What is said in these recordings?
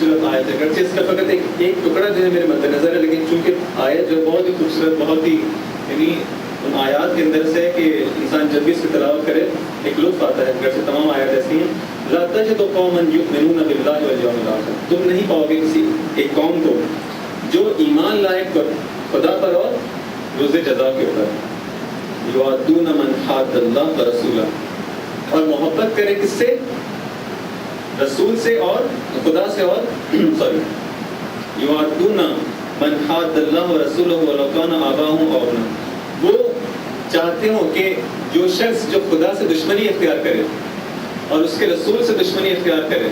خوبصورت آیت ہے، اگرچہ اس کا فقط ایک ٹکڑا جو ہے میرے مد نظر ہے، لیکن چونکہ آیت جو ہے بہت ہی خوبصورت، بہت ہی یعنی ان آیات کے اندر سے ہے کہ انسان جب بھی اس کی تلاوت کرے ایک لطف آتا ہے، اگرچہ تمام آیات ایسی ہیں. لا تجد قوما یؤمنون باللہ والیوم الآخر، تم نہیں پاؤ گے کسی ایک قوم کو جو ایمان لائے خدا پر اور روز جزا کے اوپر. یؤادون من حاد اللہ ورسولہ، اور محبت کرے کس سے؟ رسول سے اور خدا سے، اور سوری یؤادون من حاد اللہ ورسولہ ولو کان آباؤہم او ابناؤہم، وہ چاہتے ہوں کہ جو شخص جو خدا سے دشمنی اختیار کرے اور اس کے رسول سے دشمنی اختیار کرے،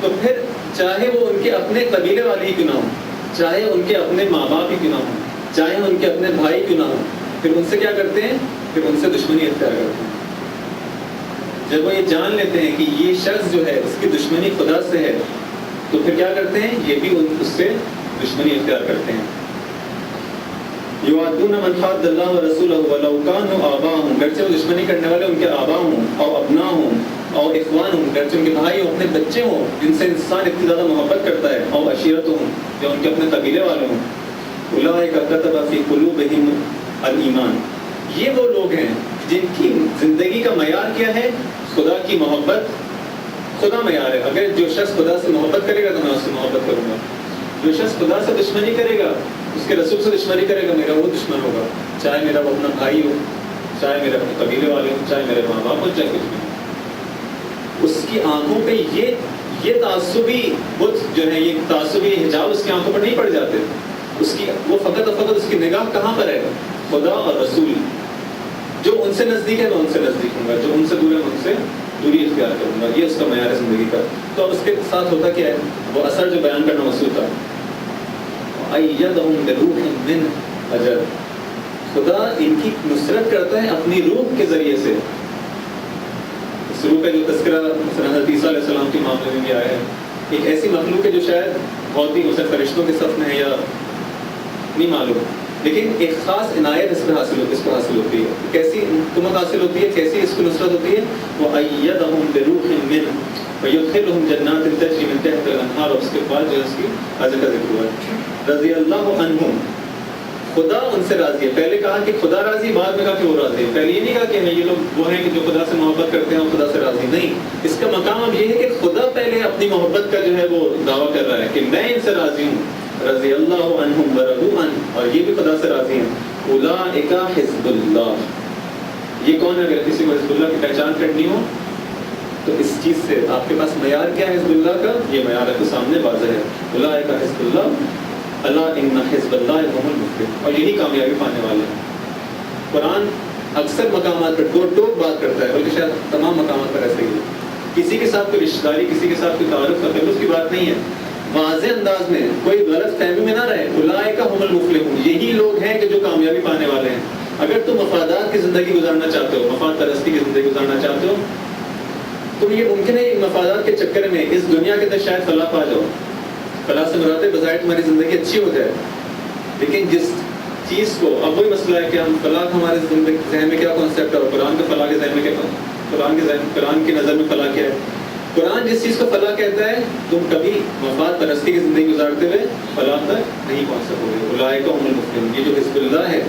تو پھر چاہے وہ ان کے اپنے قبیلے والے ہی کیوں نہ ہوں، چاہے ان کے اپنے ماں باپ ہی کیوں نہ ہوں، چاہے ان کے اپنے بھائی کیوں نہ ہوں، پھر ان سے کیا کرتے ہیں؟ پھر ان سے دشمنی اختیار کرتے ہیں. جب وہ یہ جان لیتے ہیں کہ یہ شخص جو ہے اس کی دشمنی خدا سے ہے، تو پھر کیا کرتے ہیں؟ یہ بھی اس سے دشمنی اختیار کرتے ہیں. یؤادون من حاد اللہ ورسولہ ولو کانوا آباءہم، گرچہ وہ دشمنی کرنے والے ان کے آبا ہوں اور ابنا ہوں اور اخوان ہوں، گرچہ ان کے بھائی ہوں، اپنے بچے ہوں جن سے انسان اتنی زیادہ محبت کرتا ہے، اور عشیرت ہوں جو ان کے اپنے قبیلے والے ہوں. اولئک کتب فی قلوبہم الایمان، یہ وہ لوگ ہیں جن کی زندگی کا معیار کیا ہے؟ خدا کی محبت. خدا معیار ہے. اگر جو شخص خدا سے محبت کرے گا تو میں اس سے محبت کروں گا. جو شخص خدا سے دشمنی کرے گا، اس کے رسول سے دشمنی کرے گا، میرا وہ دشمن ہوگا، چاہے میرا وہ اپنا بھائی ہو، چاہے میرے اپنے قبیلے والے ہوں، چاہے میرے ماں باپ ہو، چاہے کچھ بھی. اس کی آنکھوں پہ یہ تعصبی بت جو ہے، یہ تعصبی حجاب اس کی آنکھوں پر نہیں پڑ جاتے. اس کی وہ فقط اور فقط اس کی نگاہ کہاں پر ہے؟ خدا اور رسول. جو ان سے نزدیک ہے میں ان سے نزدیک ہوں گا، جو ان سے دور ہے میں ان سے دوری اختیار کروں گا. یہ اس کا معیار ہے زندگی کا. تو اب اس کے ساتھ ہوتا کیا ہے؟ وہ اثر جو بیان کرنا مقصود تھا، ایدہم بروح من اجر، خدا ان کی نصرت کرتا ہے اپنی روح کے ذریعے سے. اس روح کا جو تذکرہ مثلا حضرت عیسیٰ علیہ السلام کے معاملے میں بھی آیا ہے. ایک ایسی مخلوق ہے جو شاید بہت ہی اسے فرشتوں کے صف میں ہے یا نہیں معلوم، لیکن ایک خاص عنایت اس کو حاصل ہوتی ہے. کیسی حکومت حاصل ہوتی ہے، کیسی اس کو نصرت ہوتی ہے؟ وَأَيَّدَهُمْ بِرُوحٍ مِّنْهُ وَيُدْخِلُهُم جَنَّاتٍ تَجْرِي مِن تَحْتِهَا الْأَنْهَارُ. اور اس کے بعد جو ہے اس کی حضرت کا ذکر ہوا ہے. رضی اللہ عنہم، خدا ان سے راضی ہے. پہلے کہا کہ خدا راضی، بعد میں کہا کہ وہ راضی ہے. پہلے یہ نہیں کہا کہ یہ لوگ وہ ہیں کہ جو خدا سے محبت کرتے ہیں اور خدا سے راضی نہیں. اس کا مقام اب یہ ہے کہ خدا پہلے اپنی محبت کا جو ہے وہ دعویٰ کر رہا ہے کہ میں ان سے راضی ہوں. رضی اللہ عنہم ورضوا عنہ، اور یہ بھی خدا سے راضی ہیں. اولئک حزب اللہ، یہ کون ہے؟ اگر کسی کو حزب اللہ کی پہچان کرنی ہو تو اس چیز سے آپ کے پاس معیار کیا ہے حزب اللہ کا؟ یہ معیار ہے تو سامنے واضح ہے. اولئک حزب اللہ، اللہ ان حزب اللہ هم المفلحون، اور یہی کامیابی پانے والے ہیں. قرآن اکثر مقامات پر ٹوک بات کرتا ہے، بلکہ شاید تمام مقامات پر ایسے ہی ہے. کسی کے ساتھ کوئی رشتہ داری، کسی کے ساتھ کوئی تعارف کا تعلق کی بات نہیں ہے. واضح انداز میں کوئی غلط فہمی میں نہ رہے. اولئک هم المفلحون، یہی لوگ ہیں کہ جو کامیابی پانے والے ہیں. اگر تم مفادات کی زندگی گزارنا چاہتے ہو، مفاد پرستی کی زندگی گزارنا چاہتے ہو، تو یہ ممکن ہے مفادات کے چکر میں اس دنیا کے اندر شاید فلاح پا جاؤ. فلاح سے مراد ہے بظاہر تمہاری زندگی اچھی ہو جائے، لیکن جس چیز کو، اب وہی مسئلہ ہے کہ ہم فلاح ہمارے ذہن میں کیا کانسیپٹ ہے، اور قرآن کے فلاح کے ذہن میں کیا، قرآن کی نظر میں فلاح کیا ہے. قرآن جس چیز کو فلاح کہتا ہے، تم کبھی مفاد پرستی کی زندگی گزارتے ہوئے فلاح تک نہیں پہنچ سکو گے. اولئک هم المفلحون، یہ جو حزب اللہ ہے،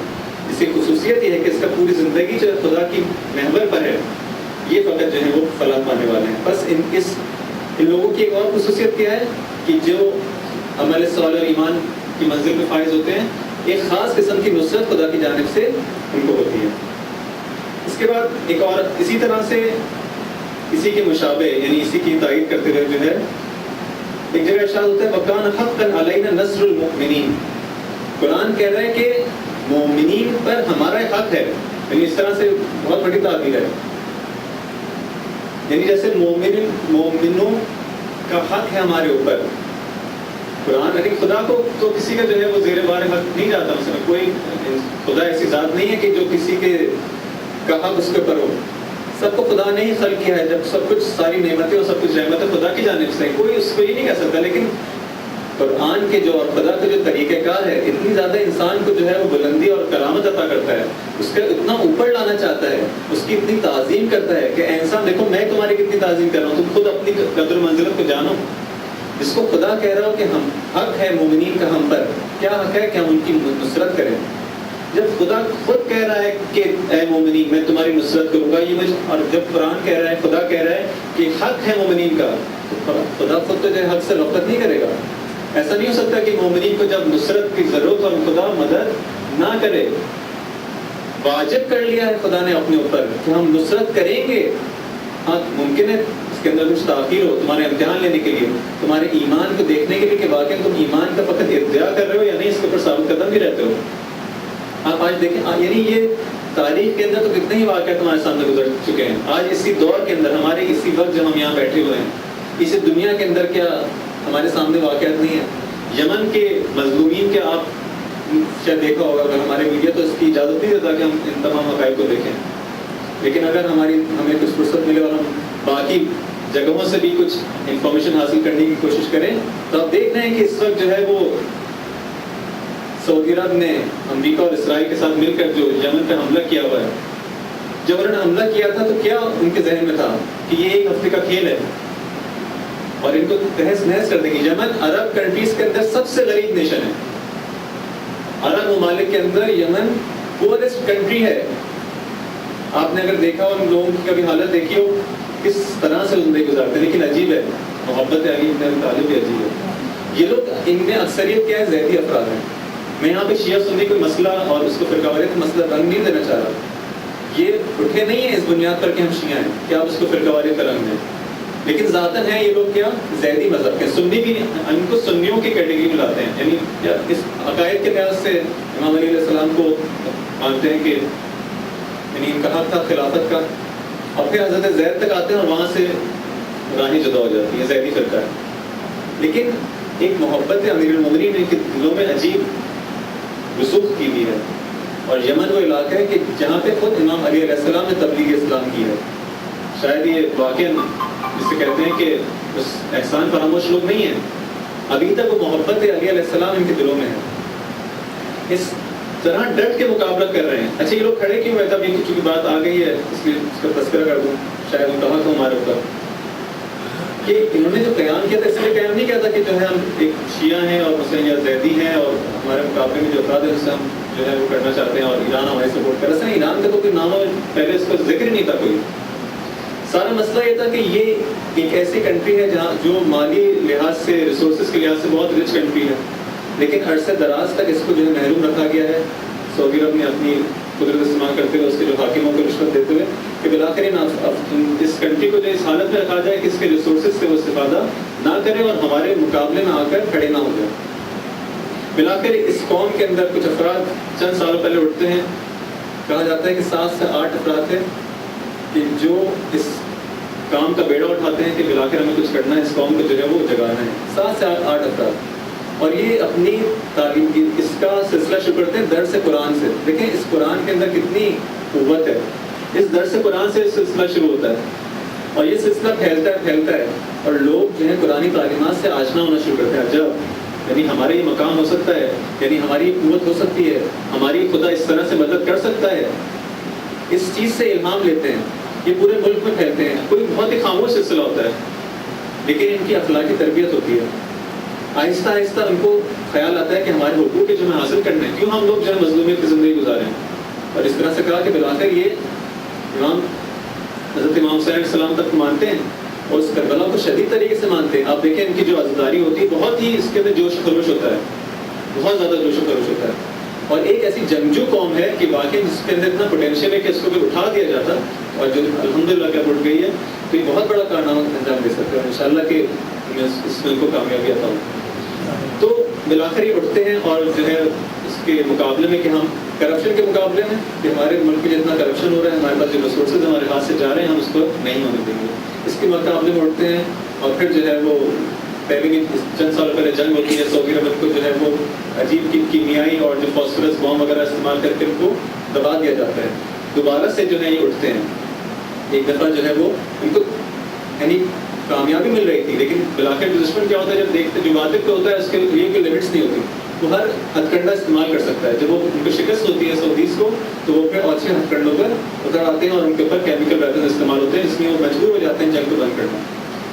اس کی خصوصیت یہ ہے کہ اس کا پوری زندگی جو خدا کی محور پر ہے، یہ فقط جو ہے وہ فلاح پانے والے ہیں. بس ان لوگوں کی ایک اور خصوصیت کیا ہے کہ جو عمل صالح اور ایمان کی منزل میں فائز ہوتے ہیں، ایک خاص قسم کی نصرت خدا کی جانب سے ان کو ہوتی ہے. اس کے بعد ایک اور اسی طرح سے اسی کے مشابہ، یعنی اسی کی تائید کرتے ہوئے جو ہے ایک جگہ ارشاد ہوتا ہے وَكَانَ حَقًّا عَلَيْنَا نَصْرُ الْمُؤْمِنِينَ. قرآن کہہ رہا ہے کہ مومنین پر ہمارا حق ہے. یعنی اس طرح سے بہت بڑی تعبیر ہے، یعنی جیسے مومنوں کا حق ہے ہمارے اوپر. قرآن لیکن خدا کو تو کسی کا جو ہے وہ زیر بار حق نہیں جاتا. مثلا کوئی خدا ایسی ذات نہیں ہے کہ جو کسی کے کا حق اس کے اوپر ہو. سب کو خدا نے ہی خلق کیا ہے. جب سب کچھ ساری نعمتیں اور سب کچھ رحمتیں خدا کی جانب سے، کوئی اس کو یہ نہیں کہہ سکتا. لیکن قرآن کے جو اور خدا کا جو طریقہ کار ہے، اتنی زیادہ انسان کو جو ہے وہ بلندی اور کرامت عطا کرتا ہے، اس کا اتنا اوپر لانا چاہتا ہے، اس کی اتنی تعظیم کرتا ہے کہ اے انسان دیکھو میں تمہاری کتنی تعظیم کر رہا ہوں، تم خود اپنی قدر و منزلت کو جانو. جس کو خدا کہہ رہا ہو کہ ہم حق ہے مومنین کا ہم پر، کیا حق ہے کہ ہم ان کی نصرت کریں؟ جب خدا خود کہہ رہا ہے کہ اے مومنین میں تمہاری نصرت کروں گا، یہ مجھے، اور جب قرآن کہہ رہا ہے، خدا کہہ رہا ہے کہ حق ہے مومنین کا، تو خدا خود تو جو ہے حق سے رغبت نہیں کرے گا۔ ایسا نہیں ہو سکتا کہ مومنین کو جب نصرت کی ضرورت اور خدا مدد نہ کرے۔ واجب کر لیا ہے خدا نے اپنے اوپر کہ ہم نصرت کریں گے۔ ہاں ممکن ہے اس کے اندر کچھ تاخیر ہو تمہارے امتحان لینے کے لیے، تمہارے ایمان کو دیکھنے کے لیے کہ واقعی تم ایمان کا فقط ادعا کر رہے ہو یا نہیں، اس کے اوپر ثابت قدم بھی رہتے ہو۔ آپ آج دیکھیں، یعنی یہ تاریخ کے اندر تو کتنے ہی واقعات ہمارے سامنے گزر چکے ہیں۔ آج اسی دور کے اندر، ہمارے اسی وقت جب ہم یہاں بیٹھے ہوئے ہیں، اسی دنیا کے اندر کیا ہمارے سامنے واقعات نہیں ہیں؟ یمن کے مظلومین کے آپ شاید دیکھا ہوگا، اگر ہمارے میڈیا تو اس کی اجازت نہیں دیتا کہ ہم ان تمام حقائق کو دیکھیں، لیکن اگر ہمیں کچھ فرصت ملے اور ہم باقی جگہوں سے بھی کچھ انفارمیشن حاصل کرنے کی کوشش کریں تو آپ دیکھ رہے ہیں کہ اس وقت جو ہے وہ سعودی عرب نے امریکہ اور اسرائیل کے ساتھ مل کر جو یمن پہ حملہ کیا ہوا ہے، جب انہوں نے حملہ کیا تھا تو کیا ان کے ذہن میں تھا کہ یہ ایک ہفتے کا کھیل ہے اور ان کو تہس نہس کر دیں گے۔ یمن عرب کنٹریز کے اندر سب سے غریب نیشن ہے، عرب ممالک کے اندر یمن پورسٹ کنٹری ہے۔ آپ نے اگر دیکھا ہو ان لوگوں کی کبھی حالت دیکھی ہو کس طرح سے زندگی گزارتے ہیں، لیکن عجیب ہے، محبت علی ابن ابی طالب بھی عجیب ہے۔ یہ لوگ، ان میں اکثریت کیا ہے، زیدی افراد ہیں۔ میں یہاں پہ شیعہ سنی کوئی مسئلہ اور اس کو فرقہ واریت مسئلہ رنگ نہیں دینا چاہ رہا، یہ اٹھے نہیں ہیں اس بنیاد پر کہ ہم شیعہ ہیں کہ آپ اس کو فرقہ واریت کا رنگ دیں، لیکن ذاتاً ہیں یہ لوگ کیا، زیدی مذہب کے۔ سنی بھی ان کو سنیوں کی کیٹیگری میں لاتے ہیں، یعنی اس عقائد کے لحاظ سے امام علی علیہ السلام کو مانتے ہیں کہ یعنی ان کا حق تھا خلافت کا، اور پھر حضرت زید تک آتے ہیں اور وہاں سے راہیں جدا ہو جاتی ہے، زیدی فرقہ ہے۔ لیکن ایک محبت امیر المومنین ان کے دلوں میں عجیب رسوخ کی ہوئی ہے، اور یمن وہ علاقہ ہے کہ جہاں پہ خود امام علی علیہ السلام نے تبلیغ اسلام کی ہے۔ شاید یہ واقعہ جسے کہتے ہیں کہ اس احسان فراموش لوگ نہیں ہیں، ابھی تک وہ محبت علی علیہ السلام ان کے دلوں میں ہے، اس طرح ڈٹ کے مقابلہ کر رہے ہیں۔ اچھا یہ لوگ کھڑے کیوں ہوئے؟ تب یہ چونکہ بات آ گئی ہے اس لیے اس کا تذکرہ کر دوں، شاید وہ کہا تھا ہمارے اوپر کہ انہوں نے جو قیام کیا تھا، اس لیے قیام نہیں کیا تھا کہ جو ہے ہم ایک شیعہ ہیں اور مسلم یا زیدی ہیں اور ہمارے مقابلے میں جو افراد ہیں اس سے ہم جو ہے وہ کرنا چاہتے ہیں اور ایران ہماری سپورٹ کر رہا ہے۔ ایران کا تو کوئی نام پہلے اس کا ذکر ہی نہیں تھا کوئی۔ سارا مسئلہ یہ تھا کہ یہ ایک ایسی کنٹری ہے جہاں جو مالی لحاظ سے، ریسورسز کے لحاظ سے بہت رچ کنٹری ہے، لیکن عرصے دراز تک اس کو جو ہے محروم رکھا گیا ہے۔ سعودی عرب نے اپنی قدرت استعمال کرتے ہوئے اس کے جو حاکموں کو رشوت دیتے ہوئے کہ بلاخر اس کنٹری کو جو اس حالت میں رکھا جائے کہ اس کے ریسورسز سے وہ استفادہ نہ کرے اور ہمارے مقابلے میں آ کر کھڑے نہ ہو جائے۔ بلاخر اس قوم کے اندر کچھ افراد چند سالوں پہلے اٹھتے ہیں، کہا جاتا ہے کہ 7 سے 8 افراد تھے کہ جو اس کام کا بیڑا اٹھاتے ہیں کہ بلاخر ہمیں کچھ کرنا ہے، اس قوم کو جو ہے وہ جگانا ہے۔ 7 سے 8 افراد، اور یہ اپنی تعلیم کی اس کا سلسلہ شروع کرتے ہیں درس قرآن سے۔ دیکھیں اس قرآن کے اندر کتنی قوت ہے، اس درس قرآن سے سلسلہ شروع ہوتا ہے اور یہ سلسلہ پھیلتا ہے اور لوگ جو ہے قرآنی تعلیمات سے آشنا ہونا شروع کرتے ہیں۔ جب یعنی ہمارا یہ مقام ہو سکتا ہے، یعنی ہماری یہ قوت ہو سکتی ہے، ہماری خدا اس طرح سے مدد کر سکتا ہے، اس چیز سے الہام لیتے ہیں، یہ پورے ملک میں پھیلتے ہیں۔ کوئی بہت ہی خاموش سلسلہ ہوتا ہے، لیکن ان کی اخلاقی تربیت ہوتی ہے۔ آہستہ آہستہ ان کو خیال آتا ہے کہ ہمارے حقوق کے جو ہمیں حاصل کرنے ہیں، کیوں ہم لوگ جو ہے مظلومیت کی زندگی گزاریں، اور اس طرح سے کہا کہ بلاخر یہ حضرت امام حسین علیہ السلام تک مانتے ہیں اور اس کربلا کو شدید طریقے سے مانتے ہیں۔ آپ دیکھیں ان کی جو عزاداری ہوتی ہے بہت ہی، اس کے اندر جوش و خروش ہوتا ہے، بہت زیادہ جوش و خروش ہوتا ہے، اور ایک ایسی جنگجو قوم ہے کہ واقعی جس کے اندر اتنا پوٹینشیل ہے کہ اس کو اگر اٹھا دیا جاتا اور جو الحمدللہ کیا اٹھ گئی ہے تو یہ بہت بڑا کارنامہ انجام دے سکتے ہیں، انشاءاللہ کہ اس میں ان کو کامیابی عطا ہو۔ تو بلاخر یہ اٹھتے ہیں اور جو ہے اس کے مقابلے میں کہ ہم کرپشن کے مقابلے میں کہ ہمارے ملک میں جتنا کرپشن ہو رہا ہے، ہمارے پاس جو ریسورسز ہمارے ہاتھ سے جا رہے ہیں ہم اس کو نہیں ہونے دیں گے، اس کے مقابلے میں اٹھتے ہیں۔ اور پھر جو ہے وہ پہلے بھی چند سال پہلے جنگ ہوتی ہے، سعودی عرب کو جو ہے وہ عجیب کیمیائی اور جو فاسفورس بام وغیرہ استعمال کر کے ان کو دبا دیا جاتا ہے۔ دوبارہ سے جو ہے یہ اٹھتے ہیں، ایک دفعہ جو ہے وہ ان کو یعنی کامیابی مل رہی تھی، لیکن بلاخر دشمن کیا ہوتا ہے جب دیکھتے جو واقف پہ ہوتا ہے اس کے لیے کوئی لمٹس نہیں ہوتی، وہ ہر ہتھ کنڈا استعمال کر سکتا ہے۔ جب وہ ان کو شکست ہوتی ہے سعودیز کو تو وہ پھر اور سے ہتھ کنڈوں پر اتر آتے ہیں اور ان کے اوپر کیمیکل ویپنز استعمال ہوتے ہیں، جس میں وہ مجبور ہو جاتے ہیں جنگ کو بند کرنا۔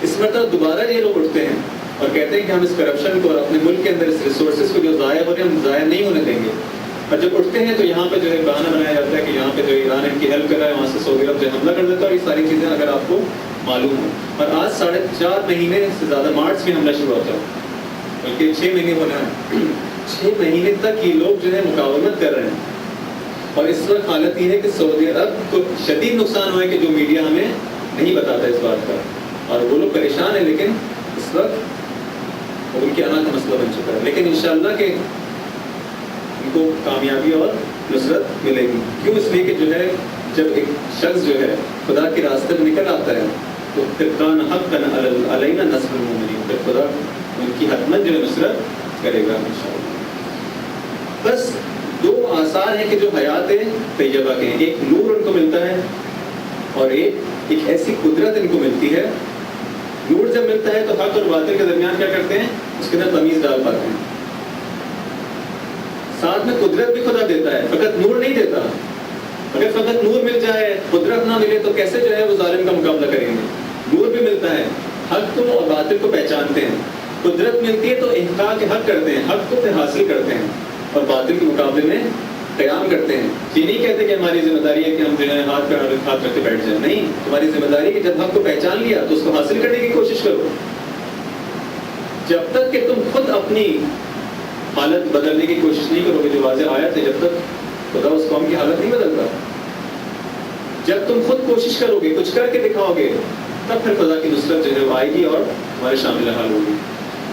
اس مرتبہ دوبارہ یہ لوگ اٹھتے ہیں اور کہتے ہیں کہ ہم اس کرپشن کو اور اپنے ملک کے اندر اس ریسورسز کو جو ضائع ہو رہے ہیں ہم ضائع نہیں ہونے دیں گے. اور جب اٹھتے ہیں تو یہاں پہ جو ہے بہانہ بنایا جاتا ہے کہ یہاں پہ جو ایران ان کی ہیلپ کر رہا ہے, وہاں سے سعودی عرب جو حملہ کر دیتا ہے, اور یہ ساری چیزیں اگر آپ کو معلوم ہو. اور آج 4.5 مہینے سے زیادہ, مارچ میں حملہ شروع ہوتا ہے بلکہ 6 مہینے ہونا ہے, 6 مہینے تک یہ لوگ جو ہے مقاومت کر رہے ہیں. اور اس وقت حالت یہ ہے کہ سعودی عرب کو شدید نقصان ہوا ہے کہ جو میڈیا ہمیں نہیں بتاتا اس بات کا, اور وہ لوگ پریشان ہیں, لیکن اس وقت ان کے انا کا مسئلہ بن چکا ہے. لیکن انشاءاللہ کہ ان کو کامیابی اور نصرت ملے گی. کیوں؟ اس لیے کہ جو ہے جب ایک شخص جو ہے خدا کے راستے میں نکل آتا ہے تو پھر کان حقا علینا نصر المؤمنین, پھر خدا ان کی حتماً جو ہے نصرت کرے گا انشاءاللہ. بس 2 آثار ہیں کہ جو حیات طیبہ کے ہیں, ایک نور ان کو ملتا ہے اور ایک ایسی قدرت ان کو ملتی ہے. نور جب ملتا ہے تو حق اور باطل کے درمیان کیا کرتے ہیں, اس کے اندر تمیز ڈال پاتے ہیں. ساتھ میں قدرت بھی خدا دیتا ہے, فقط نور نہیں دیتا. اگر فقط نور مل جائے, قدرت نہ ملے تو کیسے جو ہے وہ ظالم کا مقابلہ کریں گے. نور بھی ملتا ہے, حق کو اور باطل کو پہچانتے ہیں. قدرت ملتی ہے تو احقاق حق کرتے ہیں, حق کو پھر حاصل کرتے ہیں اور باطل کے مقابلے میں قیام کرتے ہیں. یہ نہیں کہتے کہ ہماری ذمہ داری ہے کہ ہم جو ہے ہاتھ رکھ کے بیٹھ جائیں. نہیں, تمہاری ذمہ داری ہے کہ جب حق کو پہچان لیا تو اس کو حاصل کرنے کی کوشش کرو. جب تک کہ تم خود اپنی حالت بدلنے کی کوشش نہیں کرو گے, جو واضح آیت ہے, جب تک خدا اس قوم کی حالت نہیں بدلتا. جب تم خود کوشش کرو گے, کچھ کر کے دکھاؤ گے, تب پھر خدا کی نصرت جو ہے وہ آئے گی اور ہمارے شامل حال ہوگی.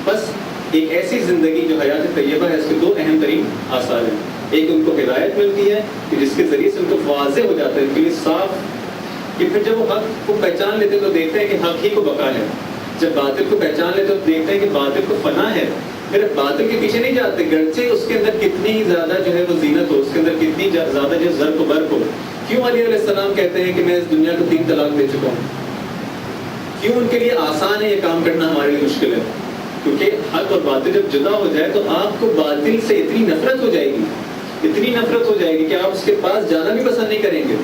بس ایک ایسی زندگی جو حیات طیبہ ہے, اس کے 2 اہم ترین آثار ہیں. ایک ان کو ہدایت ملتی ہے کہ جس کے ذریعے سے ان کو واضح ہو جاتا ہے, ان کے لیے صاف, کہ پھر جب وہ حق کو پہچان لیتے تو دیکھتے ہیں کہ حق ہی کو بقا ہے. جب باطل کو پہچان لیتے تو دیکھتے ہیں کہ باطل کو فنا ہے. پھر باطل کے پیچھے نہیں جاتے, گرچہ اس کے اندر کتنی زیادہ جو ہے وہ زینت ہو, اس کے اندر کتنی زیادہ جو زرق و برق ہو. کیوں علی علیہ السلام کہتے ہیں کہ میں اس دنیا کو 3 طلاق دے چکا ہوں؟ کیوں ان کے لیے آسان ہے یہ کام کرنا, ہمارے لیے مشکل ہے؟ کیونکہ حق اور باطل جب جدا ہو جائے تو آپ کو باطل سے اتنی نفرت ہو جائے گی, اتنی نفرت ہو جائے گی کہ آپ اس کے پاس جانا بھی پسند نہیں کریں گے.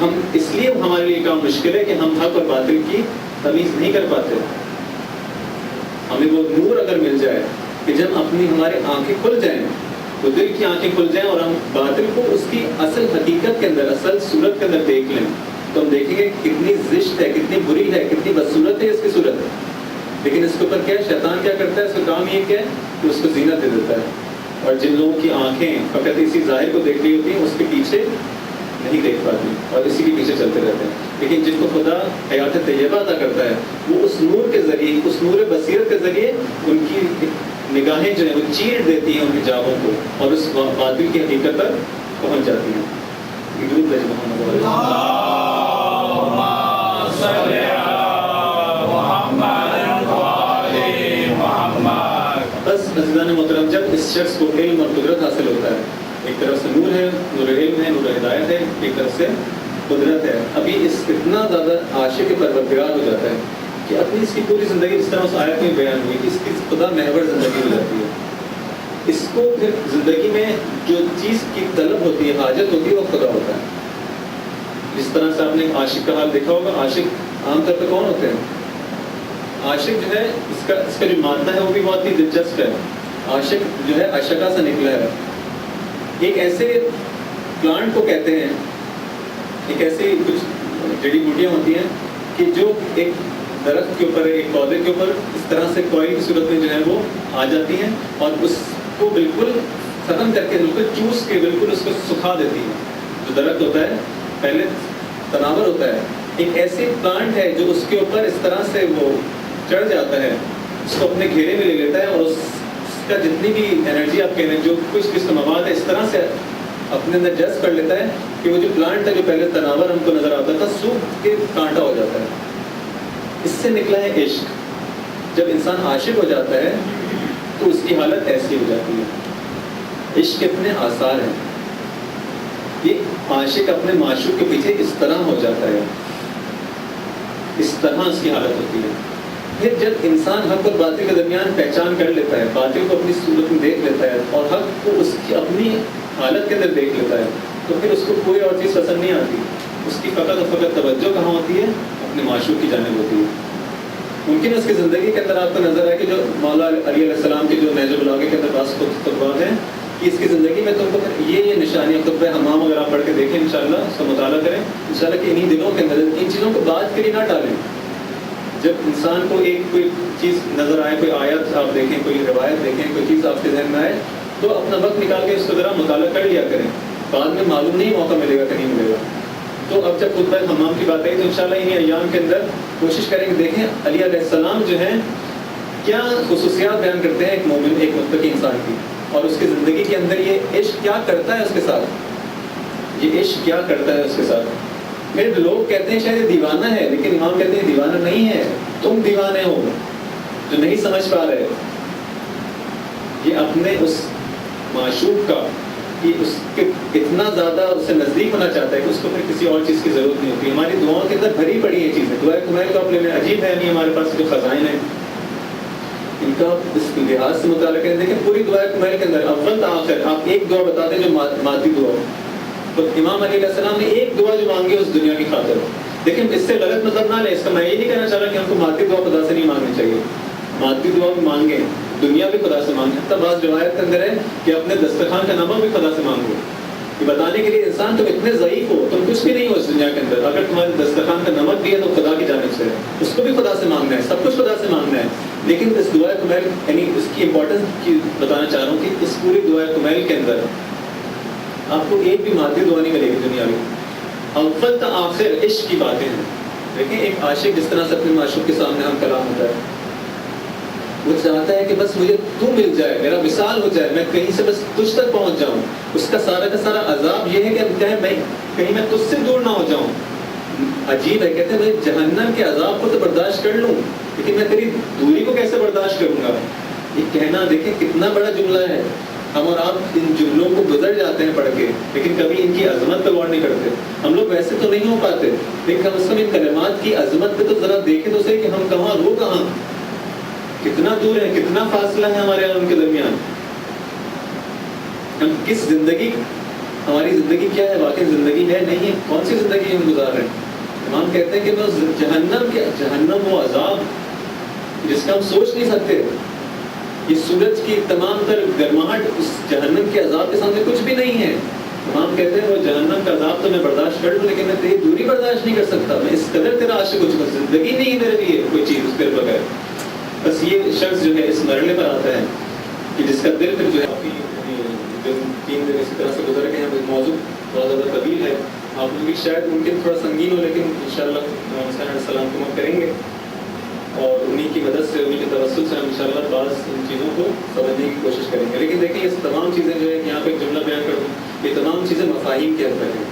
ہم اس لیے ہمارے لیے کام مشکل ہے کہ ہم حق اور باطل کی تمیز نہیں کر پاتے. ہمیں وہ نور اگر مل جائے کہ جب اپنی ہماری آنکھیں کھل جائیں, تو دل کی آنکھیں کھل جائیں اور ہم باطل کو اس کی اصل حقیقت کے اندر, اصل صورت کے اندر دیکھ لیں, تو ہم دیکھیں گے کتنی زشت ہے, کتنی بری ہے, کتنی بدصورت ہے اس کی صورت. لیکن اس کے اوپر کیا شیطان کیا کرتا ہے, اس کا کام یہ کیا ہے کہ اس کو زینت دے دیتا ہے. اور جن لوگوں کی آنکھیں فقط اسی ظاہر کو دیکھ رہی ہوتی ہیں, اس کے پیچھے نہیں دیکھ پاتی اور اسی کے پیچھے چلتے رہتے ہیں. لیکن جن کو خدا حیات طیبہ عطا کرتا ہے, وہ اس نور کے ذریعے, اس نور بصیرت کے ذریعے ان کی نگاہیں جو ہیں وہ چیر دیتی ہیں ان کی جاہوں کو, اور اس باطل کی حقیقت تک پہنچ جاتی ہیں. بس عزیزان محترم, جب اس شخص کو علم اور قدرت حاصل ہوتا ہے, ایک طرف سے نور ہے, نور علم ہے, نور ہدایت ہے, ایک طرف سے قدرت ہے, ابھی اس اتنا زیادہ عاشق پروردگار ہو جاتا ہے کہ اپنی اس کی پوری زندگی, جس طرح اس آیت میں بیان ہوئی کہ اس کی خدا محور زندگی ہو جاتی ہے. اس کو پھر زندگی میں جو چیز کی طلب ہوتی ہے, حاجت ہوتی ہے, وہ خدا ہوتا ہے. جس طرح سے آپ نے عاشق کا حال دیکھا ہوگا. عاشق عام طور پہ کون ہوتے ہیں؟ عاشق جو ہے اس کا جو مادہ ہے وہ بھی بہت ہی دلچسپ ہے. عاشق جو ہے عشقہ سے نکلا ہے. ایک ایسے پلانٹ کو کہتے ہیں, ایک ایسی کچھ جڑی بوٹیاں ہوتی ہیں کہ جو ایک درخت کے اوپر, ایک پودے کے اوپر اس طرح سے کوئل کی صورت میں جو ہے وہ آ جاتی ہیں اور اس کو بالکل ختم کر کے, بالکل چوس کے بالکل اس کو سکھا دیتی ہیں. جو درخت ہوتا ہے پہلے تناور ہوتا ہے, ایک ایسی پلانٹ ہے جو اس کے اوپر اس طرح سے وہ چڑھ جاتا ہے, اس کو اپنے گھیرے میں لے لیتا ہے, اور اس کا جتنی بھی انرجی آپ کہہ رہے ہیں, جو کچھ قسم مواد ہے, اس طرح سے اپنے اندر جذب کر لیتا ہے کہ وہ جو پلانٹ تھا, جو پہلے تناور ہم کو نظر آتا تھا, سوکھ کے کانٹا ہو جاتا ہے. اس سے نکلا ہے عشق. جب انسان عاشق ہو جاتا ہے تو اس کی حالت ایسی ہو جاتی ہے. عشق کے اپنے آثار ہیں. یہ عاشق اپنے معشوق کے پیچھے اس طرح ہو جاتا ہے, اس طرح اس کی حالت ہوتی ہے. پھر جب انسان حق اور باطل کے درمیان پہچان کر لیتا ہے, باطل کو اپنی صورت میں دیکھ لیتا ہے اور حق کو اس کی اپنی حالت کے اندر دیکھ لیتا ہے, تو پھر اس کو کوئی اور چیز پسند نہیں آتی. اس کی فقط اور فقط توجہ کہاں ہوتی ہے؟ اپنے معشوق کی جانب ہوتی ہے. ممکن ہے اس کی زندگی کے اندر آپ کو نظر آئے کہ جو مولا علی علیہ السلام کے جو نہج البلاغہ کے اندر بعض خطبات ہیں کہ اس کی زندگی میں تم کو یہ نشانیاں خطبہ حمام اگر آپ پڑھ کے دیکھیں انشاءاللہ اس کا مطالعہ کریں انشاءاللہ کہ انہی دنوں کے اندر ان چیزوں کو بات کری نہ ڈالیں. جب انسان کو ایک کوئی چیز نظر آئے, کوئی آیت آپ دیکھیں, کوئی روایت دیکھیں, کوئی چیز آپ کے ذہن میں آئے تو اپنا وقت نکال کے اس کو ذرا مطالعہ کر لیا کریں. بعد میں معلوم نہیں موقع ملے گا کہ نہیں ملے گا. تو اب جب خطبہ حمام کی بات آئی تو انشاءاللہ انہیں ایام کے اندر کوشش کریں کہ دیکھیں علی علیہ السلام جو ہیں کیا خصوصیات بیان کرتے ہیں ایک مومن, ایک متقی انسان کی, اور اس کی زندگی کے اندر یہ عشق کیا کرتا ہے اس کے ساتھ, یہ عشق کیا کرتا ہے اس کے ساتھ. میرے لوگ کہتے ہیں شاید یہ دیوانہ ہے, لیکن امام کہتے ہیں دیوانہ نہیں ہے, تم دیوانے ہو جو نہیں سمجھ پا رہے. یہ اپنے اس معشوق کا کہ اس کے اتنا زیادہ اس سے نزدیک ہونا چاہتا ہے کہ اس کو پھر کسی اور چیز کی ضرورت نہیں ہوتی. ہماری دعاؤں کے اندر بھری پڑی یہ چیزیں, دعائیں کمائل کو آپ لینے عجیب ہے نہیں, ہمارے پاس جو خزائن ہیں ان کا اس لحاظ سے مطالعہ کریں. دیکھیں پوری دعائیں کمائل کے اندر اول تا آخر آپ ایک دعا بتا دیں جو مادی دعا ہو. تو امام علی علیہ السلام نے ایک دعا جو مانگی اس دنیا کی خاطر. دیکھیں اس سے غلط مطلب نہ لیں, اس کا میں یہ نہیں کہنا چاہ رہا کہ ہم کو مادی دعا خدا سے نہیں مانگنی چاہیے. مادی دعا بھی مانگیں, دنیا بھی خدا سے مانگیں. حتیٰ بعض روایت کے اندر ہے کہ اپنے دسترخوان کا نمک بھی خدا سے مانگو. یہ بتانے کے لیے انسان تم اتنے ضعیف ہو, تم کچھ بھی نہیں ہو اس دنیا کے اندر. اگر تمہارے دسترخوان کا نمک بھی ہے تو خدا کی جانب سے ہے, اس کو بھی خدا سے مانگنا ہے, سب کچھ خدا سے مانگنا ہے. لیکن اس دعا کمیل یعنی اس کی امپورٹنس بتانا چاہ رہا ہوں کہ اس پوری دعا کمیل کے اندر آپ کو ایک بھی مادی دعا نہیں ملے گی دنیا میں. اول تا آخر عشق کی باتیں ہیں. دیکھیں ایک عاشق جس طرح سے اپنے معشوق کے سامنے ہم کلام ہوتا ہے, وہ چاہتا ہے کہ بس مجھے تو مل جائے, میرا وصال ہو جائے, میں کہیں سے بس تجھ تک پہنچ جاؤں. اس کا سارا عذاب یہ ہے کہ میں کہیں میں تجھ سے دور نہ ہو جاؤں. عجیب ہے, کہتے ہیں میں جہنم کے عذاب کو تو برداشت کر لوں لیکن میں تیری دوری کو کیسے برداشت کروں گا. یہ کہنا دیکھیں کتنا بڑا جملہ ہے. ہم اور آپ ان جملوں کو گزر جاتے ہیں پڑھ کے, لیکن کبھی ان کی عظمت پہ غور نہیں کرتے. ہم لوگ ویسے تو نہیں ہو پاتے, لیکن کم از کم ان کلمات کی عظمت پہ تو ذرا دیکھیں تو صحیح کہ ہم کہاں وہ کہاں, کتنا دور ہے, کتنا فاصلہ ہے ہمارے اور ان کے درمیان. ہم کس زندگی, ہماری زندگی کیا ہے, واقعی زندگی ہے نہیں ہے, کون سی زندگی ہم گزار رہے ہیں. امام کہتے ہیں کہ وہ جہنم وہ عذاب جس کا ہم سوچ نہیں سکتے. یہ سورج کی تمام تر گرماہٹ اس جہنم کے عذاب کے سامنے کچھ بھی نہیں ہے. امام کہتے ہیں وہ جہنم کا عذاب تو میں برداشت کر لوں لیکن میں تیری دوری برداشت نہیں کر سکتا. میں اس قدر تیرا عاشق ہو چکا, زندگی نہیں ہے میرے لیے کوئی چیز اس کے بغیر. بس یہ شخص جو ہے اس مرحلے پر آتا ہے کہ جس کا دل پھر جو ہے کافی 3 دن اسی طرح سے گزر گئے ہیں. موضوع بہت زیادہ طویل ہے, آپ لوگ بھی شاید ممکن تھوڑا سنگین ہو, لیکن انشاءاللہ امام علیہ السلام کو ہم کریں گے اور انہی کی مدد سے, انہی کے توسط سے ہم انشاءاللہ بعض ان چیزوں کو سمجھنے کی کوشش کریں گے. لیکن دیکھیں یہ تمام چیزیں جو ہے یہاں پہ ایک جملہ بیان کر دوں, یہ تمام چیزیں مفاہیم کے اندر ہیں.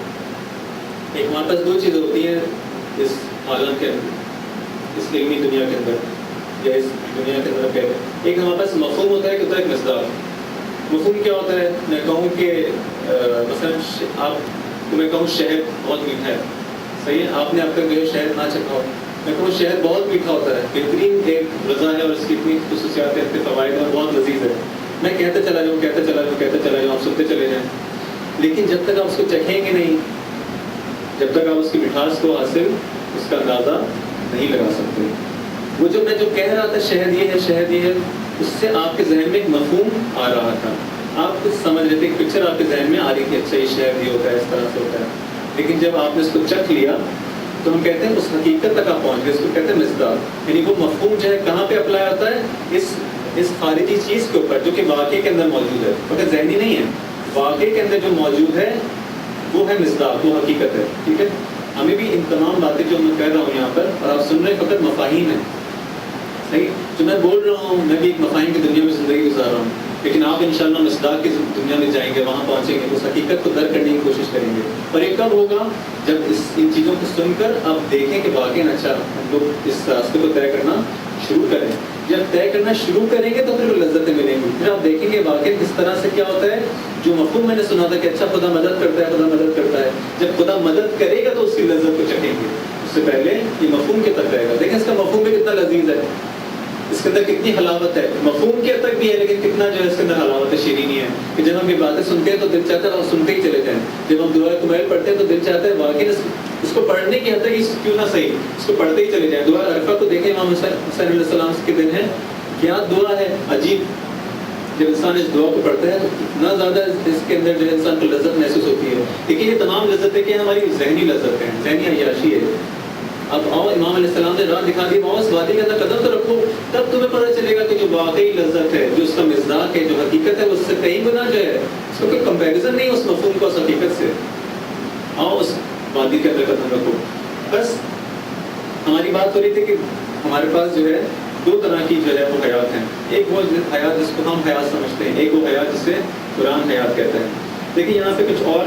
ایک ہمارے پاس 2 چیزیں ہوتی ہیں اس عالم کے اندر, اس علمی دنیا کے اندر یا اس دنیا کے اندر کہتے ہیں. ایک ہمارے پاس مفہوم ہوتا ہے کہ ہوتا ہے ایک مصداق. مفہوم کیا ہوتا ہے, میں کہوں کہ مثلا آپ کو میں کہوں شہد بہت میٹھا ہے, صحیح ہے, آپ نے اب تک جو ہے شہد نہ چکھا ہو. میں کہوں شہد بہت میٹھا ہوتا ہے, بہترین ایک غذا ہے اور اس کی اتنی خصوصیات ہیں, اتنے فوائد ہیں اور بہت لذیذ ہے. میں کہتے چلا جاؤں آپ سنتے چلے جائیں, لیکن جب تک آپ اس کو چکھیں گے نہیں, جب تک آپ اس کی مٹھاس کو حاصل اس کا اندازہ نہیں لگا سکتے. وہ جو میں جو کہہ رہا تھا شہد یہ ہے, اس سے آپ کے ذہن میں ایک مفہوم آ رہا تھا, آپ کچھ سمجھ رہے تھے, ایک پکچر آپ کے ذہن میں آ رہی تھی, اچھا یہ شہد یہ ہوتا ہے, اس طرح سے ہوتا ہے. لیکن جب آپ نے اس کو چکھ لیا تو ہم کہتے ہیں اس حقیقت تک آپ پہنچ گئے, اس کو کہتے ہیں مصداق. یعنی وہ مفہوم جو ہے کہاں پہ اپلائی ہوتا ہے, اس خارجی چیز کے اوپر جو کہ واقعے کے اندر موجود ہے, مگر ذہنی نہیں ہے. واقعے کے اندر جو موجود ہے وہ ہے مصداق, وہ حقیقت ہے. ٹھیک ہے, ہمیں بھی ان تمام باتیں جو میں کہہ رہا ہوں یہاں پر, اور آپ سن رہے فقط مفاہیم ہیں, صحیح, جو میں بول رہا ہوں میں بھی ایک مفاہیم کی دنیا میں زندگی گزار رہا ہوں, لیکن آپ انشاءاللہ مصداق کی دنیا میں جائیں گے, وہاں پہنچیں گے, اس حقیقت کو درک کرنے کی کوشش کریں گے. اور یہ کب ہوگا, جب ان چیزوں کو سن کر آپ دیکھیں کہ واقعی اچھا ہم لوگ اس راستے کو طے کرنا شروع کریں. جب طے کرنا شروع کریں گے تو پھر وہ لذتیں ملیں گی. پھر آپ دیکھیں گے واقعی کس طرح سے کیا ہوتا ہے. جو مفہوم میں نے سنا تھا کہ اچھا خدا مدد کرتا ہے, جب خدا مدد کرے گا تو اس کی لذت کو چکھیں گے. اس سے پہلے یہ مفہوم کے تک رہے گا. دیکھیں اس کا مفہوم بھی کتنا لذیذ ہے, اس کے اندر کتنی حلاوت ہے. مفہوم کے تک بھی ہے لیکن کتنا جو ہے اس کے اندر حلاوت ہے, شیرینی ہے. ہیں کہ جب ہم یہ باتیں سنتے ہیں تو دل چاہتا ہے ہم سنتے ہی چلے جائیں. جب ہم دعا قبیل پڑھتے ہیں تو دل چاہتا ہے واقعی اس کو پڑھنے کی حد تک کیوں نہ صحیح اس کو پڑھتے ہی چلے جائیں. دعا عرفہ کو دیکھیں امام حسین علیہ السلام کے دن ہے, کیا دعا ہے عجیب. جب انسان اس دعا کو پڑھتا ہے تو اتنا زیادہ اس کے اندر جو ہے انسان کو لذت محسوس ہوتی ہے. لیکن یہ تمام لذتیں کہ ہماری ذہنی لذت ہیں, ذہنی عیاشی ہے. اب آؤ امام علیہ السلام نے راہ دکھا دی, آؤ اس وادی کے اندر قدم تو رکھو, تب تمہیں پتہ چلے گا کہ جو واقعی لذت ہے, جو اس کا مزاق ہے, جو حقیقت ہے, اس سے کہیں گنا جو ہے اس کا کوئی کمپیریزن نہیں اس مفہوم کو اس حقیقت سے. آؤ اس وادی کے اندر قدم رکھو. بس ہماری بات ہو رہی تھی کہ ہمارے پاس جو ہے دو طرح کی جو ہے وہ حیات ہیں. ایک وہ حیات جس کو ہم حیات سمجھتے ہیں, ایک وہ حیات جسے قرآن حیات کہتا ہے. دیکھیں یہاں پہ کچھ اور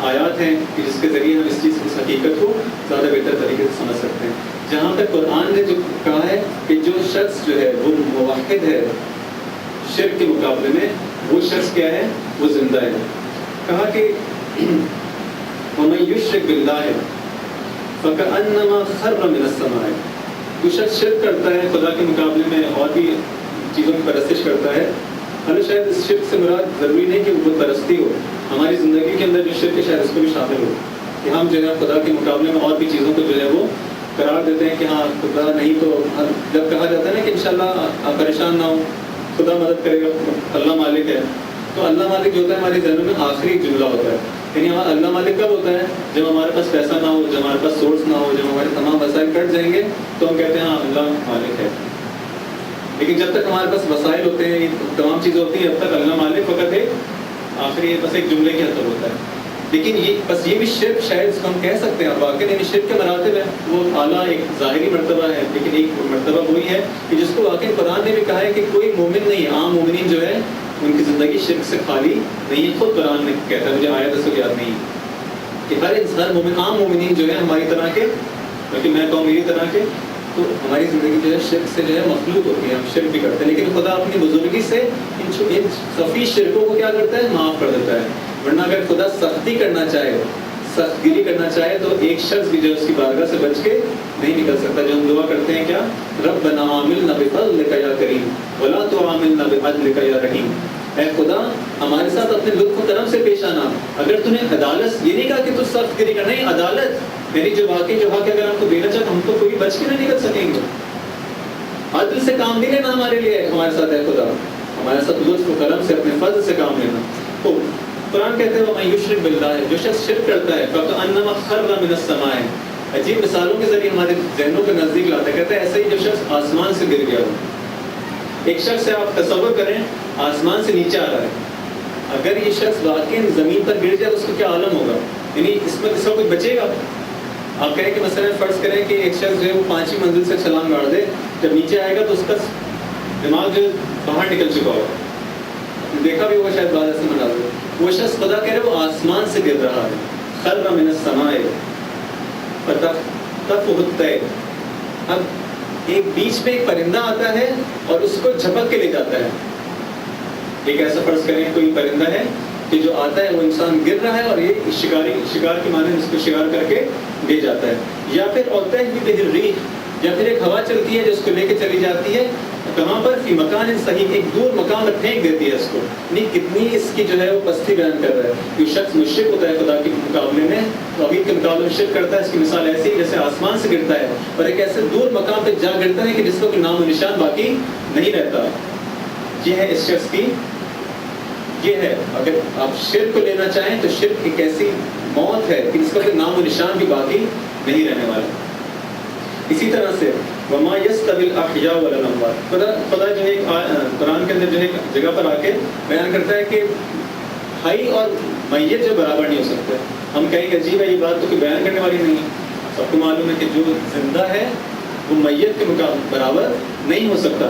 آیات ہیں کہ جس کے ذریعے ہم اس چیز کی حقیقت کو زیادہ بہتر طریقے سے سمجھ سکتے ہیں. جہاں پہ قرآن نے جو کہا ہے کہ جو شخص جو ہے وہ موحد ہے شرک کے مقابلے میں, وہ شخص کیا ہے, وہ زندہ ہے. کہا کہ وَمَن يُشْرِكْ بِاللَّهِ فَكَأَنَّمَا خَرَّ مِنَ السَّمَاءِ. جو شخص شرک کرتا ہے خدا کے مقابلے میں اور بھی چیزوں کی پرستش کرتا ہے, حالانکہ شاید اس شرک سے مراد ضروری نہیں کہ وہ بت پرستی ہو. ہماری زندگی کے اندر جو شرک ہے شاید اس کو بھی شامل ہو کہ ہم جو ہے خدا کے مقابلے میں اور بھی چیزوں کو جو ہے وہ قرار دیتے ہیں کہ ہاں خدا نہیں. تو جب کہا جاتا ہے نا کہ انشاءاللہ آپ پریشان نہ ہو, خدا مدد کرے گا, اللہ مالک ہے, تو اللہ مالک جو ہوتا ہے ہمارے ذہنوں میں آخری جملہ ہوتا ہے. یعنی اللہ مالک کب ہوتا ہے, جب ہمارے پاس پیسہ نہ ہو, جب ہمارے پاس سورس نہ ہو, جب ہمارے تمام وسائل کٹ جائیں گے تو ہم کہتے ہیں ہاں اللہ مالک ہے. لیکن جب تک ہمارے پاس وسائل ہوتے ہیں, تمام چیزیں ہوتی ہیں, جب تک اللہ مالک فقط ہے آخری بس ایک جملے کے حد تک ہوتا ہے. لیکن یہ بھی شرک شاید اس کو ہم کہہ سکتے ہیں واقعی. یعنی شرک کے مراتب ہیں, وہ اعلیٰ ایک ظاہری مرتبہ ہے, لیکن ایک مرتبہ وہی ہے کہ جس کو واقعی قرآن نے بھی کہا ہے کہ کوئی مومن نہیں, عام مومنین جو ہے ان کی زندگی شرک سے خالی نہیں ہے. خود قرآن نے کہتا ہے, مجھے آیت اصل یاد نہیں, کہ ہر انسان مومن, عام مومنین جو ہے ہماری طرح کے, بلکہ میں کہوں میری طرح کے, تو ہماری زندگی جو ہے شرک سے جو ہے مخلوط ہوتی ہے, ہم شرک بھی کرتے ہیں. لیکن خدا اپنی بزرگی سے ان خفی شرکوں کو کیا کرتا ہے, معاف کر دیتا ہے. ورنہ اگر خدا سختی کرنا چاہے, سخت گیری کرنا چاہے, تو ایک شخص بھی جو ہے اس کی بارگاہ سے بچ کے نہیں نکل سکتا. جو ہم دعا کرتے ہیں کیا, ربنا عاملنا بفضلک یا کریم ولا تعاملنا بعدلک یا رحیم. اے خدا ہمارے ساتھ اپنے لطف و کرم سے پیش آنا. اگر تم نے عدالت, یہ نہیں کہا کہ تو سخت گیری کرنا, نہیں, عدالت یعنی جو واقعی جو حق اگر ہم کو دینا چاہتے ہم تو کوئی بچ کے نہیں نکل سکیں گے. عدل سے کام نہیں لینا ہمارے لیے, ہمارے ساتھ ہے خدا, ہمارے ساتھ لطف و کرم سے اپنے فضل سے کام لینا. تو قرآن کہتے ہیں وَمَن يُشْرِكْ بِاللَّهِ, جو شخص شرک کرتا ہے فَكَأَنَّمَا خَرَّ مِنَ السَّمَاءِ. عجیب مثالوں کے ذریعے ہمارے ذہنوں کے نزدیک لاتا ہے. کہتا ہے ایسے ہی جو شخص آسمان سے گر گیا ہو. ایک شخص سے آپ تصور کریں آسمان سے نیچے آ رہا ہے, اگر یہ شخص واقعی زمین پر گر جائے تو اس کو کیا عالم ہوگا. یعنی اس میں اس کا کوئی بچے گا. آپ کہیں کہ مثلا فرض کریں کہ ایک شخص جو ہے وہ 5ویں منزل سے چھلانگ مار دے, جب نیچے آئے گا تو اس کا دماغ جو باہر نکل چکا ہوگا. دیکھا بھی ہوگا شاید بعد ایسے بنا دو. وہ شخص خدا کہہ رہے وہ آسمان سے گر رہا ہے, خر من السماء فتفتح. اب ایک بیچ میں ایک پرندہ آتا ہے اور اس کو جھپک کے لے جاتا ہے. ایک ایسا فرض کریں کوئی پرندہ ہے کہ جو آتا ہے وہ انسان گر رہا ہے اور یہ شکار کے معنی اس کو شکار کر کے لے جاتا ہے. یا پھر ہوتا ہے کہ الریح, یا پھر ایک ہوا چلتی ہے جو اس کو لے کے چلی جاتی ہے کہاں پر, فی مکان صحیح, ایک دور مقام پر پھینک دیتی ہے اس کو. نہیں کتنی اس کی جو ہے وہ پستی بیان کر رہا ہے. جو شخص مشرک ہوتا ہے خدا کے مقابلے میں, توحید کے مقابلے میں شرک کرتا ہے, اس کی مثال ایسی ہے جیسے آسمان سے گرتا ہے اور ایک ایسے دور مقام پہ جا گرتا ہے کہ جس کو کوئی نام و نشان باقی نہیں رہتا. یہ ہے اس شخص کی, یہ ہے. اگر آپ شرک کو لینا چاہیں تو شرک ایک ایسی موت ہے کہ اس کا کوئی نام و نشان بھی باقی نہیں رہنے والا. اسی طرح سے وما يستوي الاحياء ولا الاموات, خدا جو ہے قرآن کے اندر جو ہے جگہ پر آ کے بیان کرتا ہے کہ حی اور میت جو برابر نہیں ہو سکتے. ہم کہیں کہ عجیب ہے یہ بات تو کوئی بیان کرنے والی نہیں ہے. سب کو معلوم ہے کہ جو زندہ ہے وہ میت کے مقابلے برابر نہیں ہو سکتا.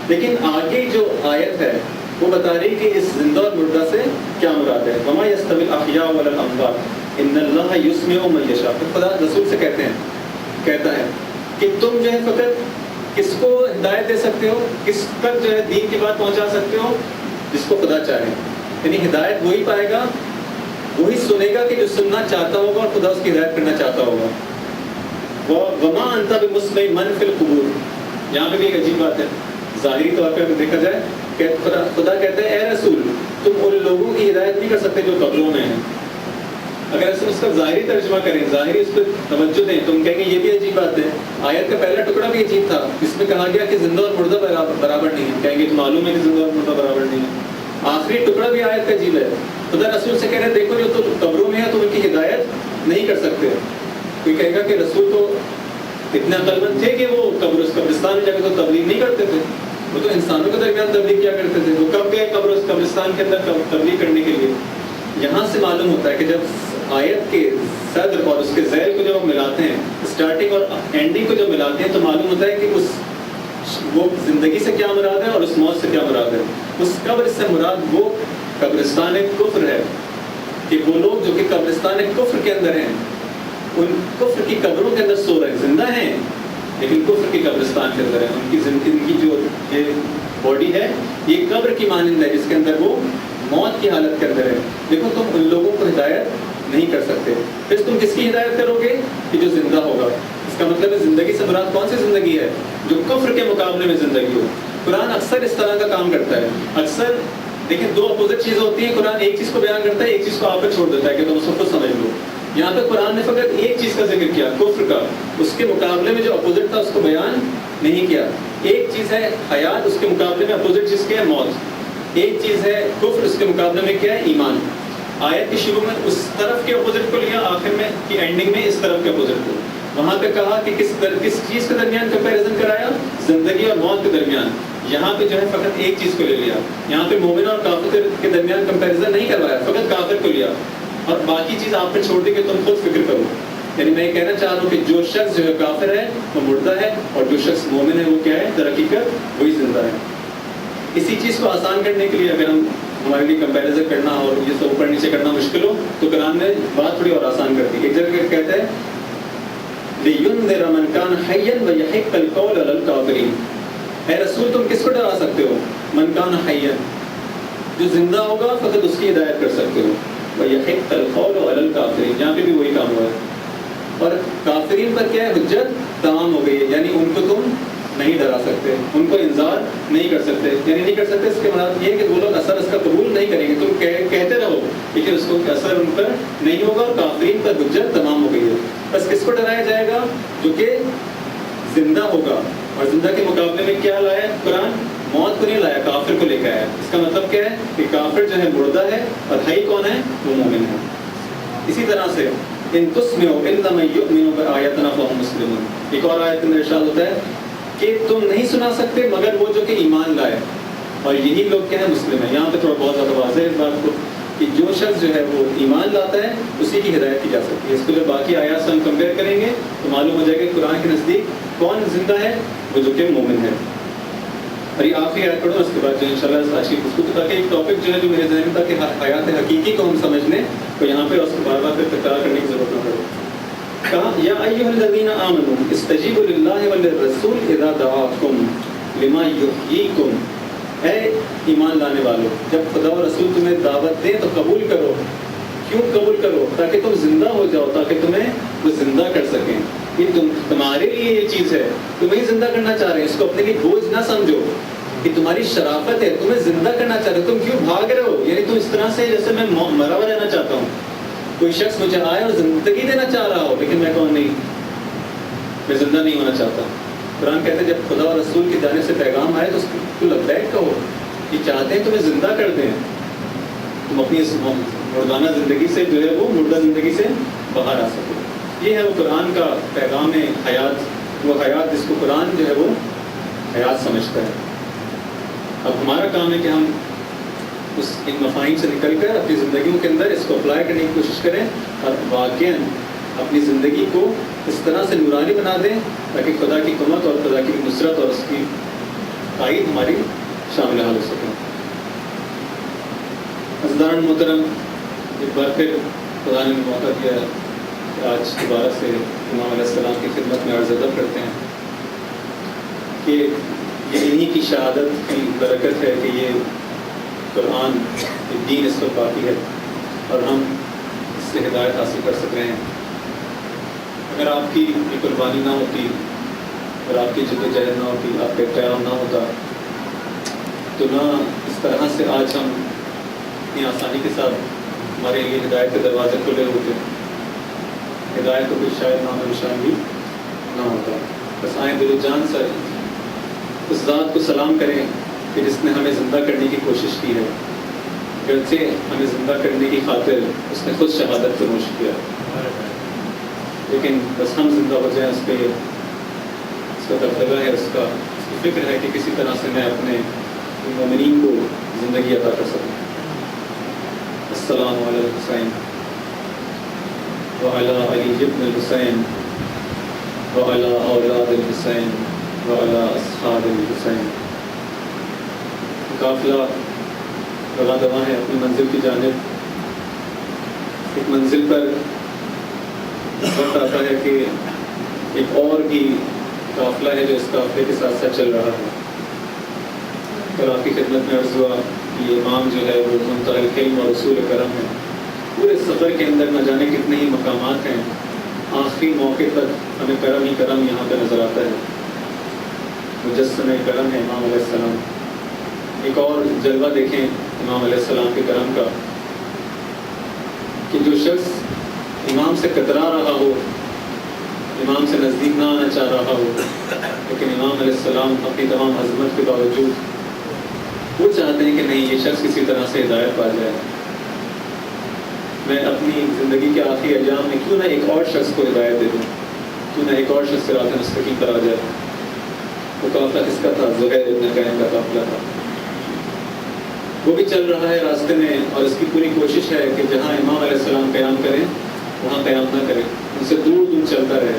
لیکن آگے جو آیت ہے وہ بتا رہی کہ اس زندہ اور مردہ سے کیا مراد ہے. وما يستوي الاحياء ولا الاموات ان اللہ یسمع من یشاء. خدا رسول سے کہتا ہے کہ تم جو ہے فقط کس کو ہدایت دے سکتے ہو, کس تک جو ہے دین کی بات پہنچا سکتے ہو, جس کو خدا چاہے. یعنی ہدایت وہی پائے گا, وہی سنے گا کہ جو سننا چاہتا ہوگا اور خدا اس کی ہدایت کرنا چاہتا ہوگا. وما انت بمسمع من فی القبور. یہاں پہ بھی ایک عجیب بات ہے ظاہری طور پہ اگر دیکھا جائے کہ خدا کہتا ہے اے رسول تھے جو قبروں میں ہیں. اگر اس کا ظاہری ترجمہ کریں, ظاہری اس پہ توجہ دیں تو ہم کہیں گے یہ بھی عجیب بات ہے. آیت کا پہلا ٹکڑا بھی عجیب تھا, اس میں کہا گیا کہ زندہ اور مردہ برابر نہیں ہے. کہیں گے معلوم ہے کہ زندہ اور مردہ برابر نہیں ہے. آخری ٹکڑا بھی آیت کا عجیب ہے. خدا رسول سے کہہ رہے دیکھو جو تو قبروں میں ہے تو ان کی ہدایت نہیں کر سکتے. کوئی کہے گا کہ رسول تو اتنے عقل مند تھے کہ وہ قبرستان میں جا کے تو تبلیغ نہیں کرتے تھے, وہ تو انسانوں کے درمیان تبلیغ کیا کرتے تھے. وہ کب گئے قبرستان کے اندر تبلیغ کرنے کے لیے؟ یہاں سے معلوم ہوتا ہے کہ جب آیت کے صدر اور اس کے ذیل کو جب ہم ملاتے ہیں, اسٹارٹنگ اور اینڈنگ کو جب ملاتے ہیں, تو معلوم ہوتا ہے کہ وہ زندگی سے کیا مراد ہے اور اس موت سے کیا مراد ہے. اس قبر سے مراد وہ قبرستان کفر ہے, کہ وہ لوگ جو کہ قبرستان کفر کے اندر ہیں, ان کفر کی قبروں کے اندر سو رہے ہیں, زندہ ہیں لیکن کفر کی قبرستان کے اندر ہیں. ان کی زندگی جو یہ باڈی ہے یہ قبر کی مانند ہے جس کے اندر وہ موت کی حالت کے اندر ہے. دیکھو تم ان لوگوں کو ہدایت نہیں کر سکتے, پھر تم کس کی ہدایت کرو گے کہ جو زندہ ہوگا. اس کا مطلب ہے زندگی سے مراد کون سی زندگی ہے؟ جو کفر کے مقابلے میں زندگی ہو. قرآن اکثر اس طرح کا کام کرتا ہے. اکثر دیکھیں دو اپوزٹ چیزیں ہوتی ہیں, قرآن ایک چیز کو بیان کرتا ہے, ایک چیز کو آپ پہ چھوڑ دیتا ہے کہ تم اس کو خود سمجھ لو. یہاں پہ قرآن نے فقط ایک چیز کا ذکر کیا, کفر کا, اس کے مقابلے میں جو اپوزٹ تھا اس کو بیان نہیں کیا. ایک چیز ہے حیات, اس کے مقابلے میں اپوزٹ چیز کیا ہے موت. ایک چیز ہے کفر, اس کے مقابلے میں کیا ہے ایمان. آیت کے شروع میں اس طرف کے اپوزٹ کو لیا, آخر میں کی اینڈنگ میں اس طرف کے اپوزٹ کو. وہاں پہ کہا کہ کس چیز کے درمیان کمپیریزن کرایا, زندگی اور موت کے درمیان. یہاں پہ جو ہے فقط ایک چیز کو لے لیا. یہاں پہ مومن اور کافر کے درمیان کمپیریزن نہیں کروایا, فقط کافر کو لیا اور باقی چیز آپ پہ چھوڑ دی کہ تم خود فکر کرو. یعنی میں یہ کہنا چاہ رہا ہوں کہ جو شخص جو ہے کافر ہے وہ مردہ ہے, اور جو شخص مومن ہے وہ کیا ہے, در حقیقت وہی زندہ ہے. اسی چیز کو آسان کرنے کے لیے اگر ہمارے لیے کمپیریزن کرنا اور یہ سب اوپر نیچے کرنا مشکل ہو تو قرآن نے بات تھوڑی اور آسان کر دی. ایک جگہ کہتا ہے لِيُنذِرَ مَنْ كَانَ حَيًّا وَيَحِقَّ الْقَوْلُ عَلَى الْكَافِرِينَ. اے رسول تم کس کو ڈرا سکتے ہو؟ من کان حیا, جو زندہ ہوگا فقط اس کی ہدایت کر سکتے ہو. وَيَحِقَّ الْقَوْلُ عَلَى الْكَافِرِينَ, یہاں پہ بھی وہی کام ہوا ہے. اور کافرین پر کیا ہے, حجت تمام ہو گئی ہے. یعنی ان کو تم نہیں ڈرا سکتے, ان کو انذار نہیں کر سکتے. یعنی نہیں کر سکتے اس کے مراد یہ ہے کہ وہ لوگ اثر اس کا قبول نہیں کریں گے. تم کہتے رہو لیکن اس کو اثر ان پر نہیں ہوگا, اور کافرین پر حجت تمام ہو گئی ہے. بس کس کو ڈرایا جائے گا؟ جو کہ زندہ ہوگا. اور زندہ کے مقابلے میں کیا لایا قرآن؟ موت کو نہیں لایا, کافر کو لے کے آیا. اس کا مطلب کیا ہے کہ کافر جو ہے مردہ ہے اور حی کون ہے؟ وہ مومن ہے. اسی طرح سے ان تسمعوا الا من یؤمن بآیاتنا فهم مسلمون, ایک اور آیت میں ارشاد ہوتا ہے کہ تم نہیں سنا سکتے مگر وہ جو کہ ایمان لائے, اور یہی لوگ کیا ہے مسلم ہیں. یہاں پہ تھوڑا بہت زیادہ واضح ہے اس بات کو کہ جو شخص جو ہے وہ ایمان لاتا ہے اسی کی ہدایت کی جا سکتی ہے. اس کو جب باقی آیات سے ہم کمپیئر کریں گے تو معلوم ہو جائے گا کہ قرآن کے نزدیک کون زندہ ہے, وہ جو کہ مومن ہے. اور یہ آخری آیت پڑھو, اس کے بعد جو انشاءاللہ آج کی گفتگو, تاکہ ایک ٹاپک جو ہے جو میرے ذہن میں تھا کہ حیات حقیقی کو ہم سمجھ لیں, تو یہاں پہ اس کو بار بار پھر تکرار کرنے کی ضرورت نہ پڑے. کہا یا ایھا الذین آمنوا استجیبوا للہ وللرسول اذا دعاکم لما یحییکم. اے ایمان لانے والو, جب خدا و رسول تمہیں دعوت دیں تو قبول کرو. کیوں قبول کرو؟ تاکہ تم زندہ ہو جاؤ, تاکہ تمہیں وہ زندہ کر سکیں. یہ تمہارے لیے یہ چیز ہے, تمہیں زندہ کرنا چاہ رہے ہیں. اس کو اپنے لیے بوجھ نہ سمجھو کہ تمہاری شرافت ہے, تمہیں زندہ کرنا چاہ رہے ہو. تم کیوں بھاگ رہے ہو؟ یعنی تم اس طرح سے جیسے میں مرا ہوا رہنا چاہتا ہوں. کوئی شخص مجھے آئے اور زندگی دینا چاہ رہا ہو, لیکن میں کہوں نہیں, میں زندہ نہیں ہونا چاہتا. قرآن کہتے ہیں جب خدا و رسول کی جانب سے پیغام آئے تو اس کو لبیک کہو. یہ چاہتے ہیں تمہیں زندہ کر دیں, تم اپنی اس مردانہ زندگی سے جو ہے وہ مردہ زندگی سے باہر آ سکو. یہ ہے وہ قرآن کا پیغام حیات, وہ حیات جس کو قرآن جو ہے وہ حیات سمجھتا ہے. اب ہمارا کام ہے کہ ہم اس ان مفاہیم سے نکل کر اپنی زندگیوں کے اندر اس کو اپلائی کرنے کی کوشش کریں, اور واقعاً اپنی زندگی کو اس طرح سے نورانی بنا دیں تاکہ خدا کی قوت اور خدا کی نصرت اور اس کی تائید ہماری شامل حال ہو سکے. عزیزان محترم, ایک بار پھر خدا نے موقع دیا کہ آج دوبارہ سے امام علیہ السلام کی خدمت میں عرض ادب کرتے ہیں کہ یہ انہی کی شہادت کی برکت ہے کہ یہ قرآن یہ دین اس وقت باقی ہے اور ہم اس سے ہدایت حاصل کر سک رہے ہیں. اگر آپ کی یہ قربانی نہ ہوتی اور آپ کی جدوجہد نہ ہوتی, آپ کا قیام نہ ہوتا, تو نہ اس طرح سے آج ہم اتنی آسانی کے ساتھ ہمارے لیے ہدایت کے دروازے کھلے ہوتے ہیں. ہدایت کو کوئی شاید نام نشان بھی نہ ہوتا. بس آئیں دل و جان سے اس ذات کو سلام کریں کہ جس نے ہمیں زندہ کرنے کی کوشش کی ہے. گرچہ ہمیں زندہ کرنے کی خاطر اس نے خود شہادت فرموش کیا، لیکن بس ہم زندہ ہو جائیں، اس کا دغدغہ ہے، اس کی فکر ہے کہ کسی طرح سے میں اپنے مومنین کو زندگی عطا کر سکوں. السلام علی الحسین وعلی علی ابن الحسین وعلی اولاد الحسین وعلی اصحاب الحسین. قافلہ رواں دواں ہے اپنی منزل کی جانب. ایک منزل پر وقت آتا ہے کہ ایک اور بھی قافلہ ہے جو اس قافلے کے ساتھ ساتھ چل رہا ہے. اور آپ کی خدمت میں عرض ہوا کہ یہ امام جو ہے وہ منتہی العلم اور اصول کرم ہے. پورے سفر کے اندر نہ جانے کتنے ہی مقامات ہیں، آخری موقع تک ہمیں کرم ہی کرم یہاں پہ نظر آتا ہے. مجسمہ کرم ہے امام علیہ السلام. ایک اور جلوہ دیکھیں امام علیہ السلام کے کرم کا کہ جو شخص امام سے کترا رہا ہو، امام سے نزدیک نہ آنا چاہ رہا ہو، لیکن امام علیہ السلام اپنی تمام عظمت کے باوجود وہ چاہتے ہیں کہ نہیں یہ شخص کسی طرح سے ہدایت پا جائے. میں اپنی زندگی کے آخری ایام میں کیوں نہ ایک اور شخص کو ہدایت دے دوں، کیوں نہ ایک اور شخص سے راہ مستقیم پر آ جائے. وہ قافلہ کس کا تھا؟ زہیر ابن قیم کا قافلہ تھا. وہ بھی چل رہا ہے راستے میں، اور اس کی پوری کوشش ہے کہ جہاں امام علیہ السلام قیام کریں وہاں قیام نہ کریں، ان سے دور دور چلتا رہے.